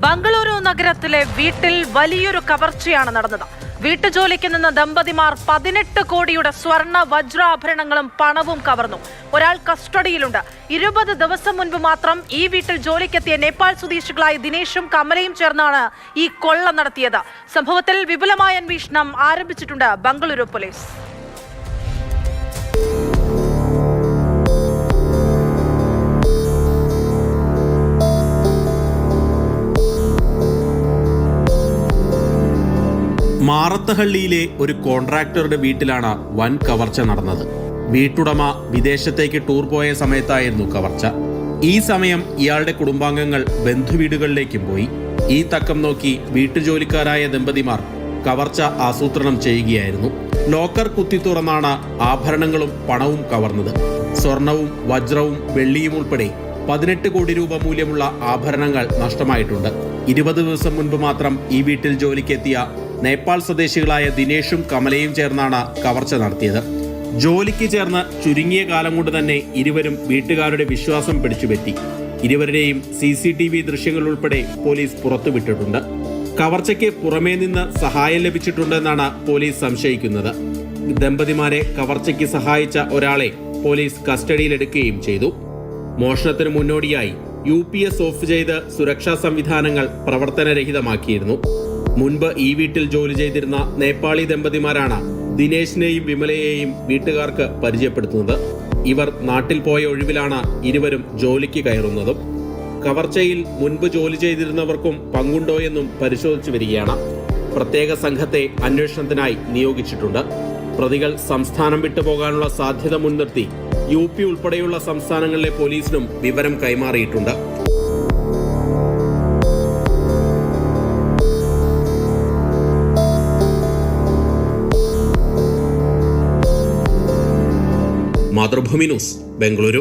ബംഗളൂരു നഗരത്തിലെ വീട്ടിൽ വലിയൊരു കവർച്ചയാണ് നടന്നത്. വീട്ടുജോലിക്ക് നിന്ന് ദമ്പതിമാർ 18 കോടിയുടെ സ്വർണ്ണ വജ്രാഭരണങ്ങളും പണവും കവർന്നു. ഒരാൾ കസ്റ്റഡിയിലുണ്ട്. 20 ദിവസം മുൻപ് മാത്രം ഈ വീട്ടിൽ ജോലിക്കെത്തിയ നേപ്പാൾ സ്വദേശികളായ ദിനേശും കമലയും ചേർന്നാണ് ഈ കൊള്ള നടത്തിയത്. സംഭവത്തിൽ വിപുലമായ അന്വേഷണം ആരംഭിച്ചിട്ടുണ്ട് ബംഗളൂരു പോലീസ്. മാറത്തഹള്ളിയിലെ ഒരു കോൺട്രാക്ടറുടെ വീട്ടിലാണ് വൻ കവർച്ച നടന്നത്. വീട്ടുടമ വിദേശത്തേക്ക് ടൂർ പോയ സമയത്തായിരുന്നു കവർച്ച. ഈ സമയം ഇയാളുടെ കുടുംബാംഗങ്ങൾ ബന്ധുവീടുകളിലേക്കും പോയി. ഈ തക്കം നോക്കി വീട്ടുജോലിക്കാരായ ദമ്പതിമാർ കവർച്ച ആസൂത്രണം ചെയ്യുകയായിരുന്നു. ലോക്കർ കുത്തി തുറന്നാണ് ആഭരണങ്ങളും പണവും കവർന്നത്. സ്വർണവും വജ്രവും വെള്ളിയും ഉൾപ്പെടെ 18 കോടി രൂപ മൂല്യമുള്ള ആഭരണങ്ങൾ നഷ്ടമായിട്ടുണ്ട്. 20 ദിവസം മുൻപ് മാത്രം ഈ വീട്ടിൽ ജോലിക്കെത്തിയ നേപ്പാൾ സ്വദേശികളായ ദിനേശും കമലയും ചേർന്നാണ് കവർച്ച നടത്തിയത്. ജോലിക്ക് ചേർന്ന് ചുരുങ്ങിയ കാലം കൊണ്ട് തന്നെ ഇരുവരും വീട്ടുകാരുടെ വിശ്വാസം പിടിച്ചുപറ്റി. ഇരുവരുടെയും CCTV ദൃശ്യങ്ങൾ ഉൾപ്പെടെ പോലീസ് പുറത്തുവിട്ടിട്ടുണ്ട്. കവർച്ചയ്ക്ക് പുറമേ നിന്ന് സഹായം ലഭിച്ചിട്ടുണ്ടെന്നാണ് പോലീസ് സംശയിക്കുന്നത്. ദമ്പതിമാരെ കവർച്ചയ്ക്ക് സഹായിച്ച ഒരാളെ പോലീസ് കസ്റ്റഡിയിലെടുക്കുകയും ചെയ്തു. മോഷണത്തിന് മുന്നോടിയായി UPS ഓഫ് ചെയ്ത് സുരക്ഷാ സംവിധാനങ്ങൾ പ്രവർത്തനരഹിതമാക്കിയിരുന്നു. മുൻപ് ഈ വീട്ടിൽ ജോലി ചെയ്തിരുന്ന നേപ്പാളി ദമ്പതിമാരാണ് ദിനേശിനെയും വിമലയെയും വീട്ടുകാർക്ക് പരിചയപ്പെടുത്തുന്നത്. ഇവർ നാട്ടിൽ പോയ ഒഴിവിലാണ് ഇരുവരും ജോലിക്ക് കയറുന്നതും. കവർച്ചയിൽ മുൻപ് ജോലി ചെയ്തിരുന്നവർക്കും പങ്കുണ്ടോയെന്നും പരിശോധിച്ചു വരികയാണ്. പ്രത്യേക സംഘത്തെ അന്വേഷണത്തിനായി നിയോഗിച്ചിട്ടുണ്ട്. പ്രതികൾ സംസ്ഥാനം വിട്ടുപോകാനുള്ള സാധ്യത മുൻനിർത്തി UP ഉൾപ്പെടെയുള്ള സംസ്ഥാനങ്ങളിലെ പോലീസിനും വിവരം കൈമാറിയിട്ടുണ്ട്. മാതൃഭൂമി ന്യൂസ്, ബംഗളൂരു.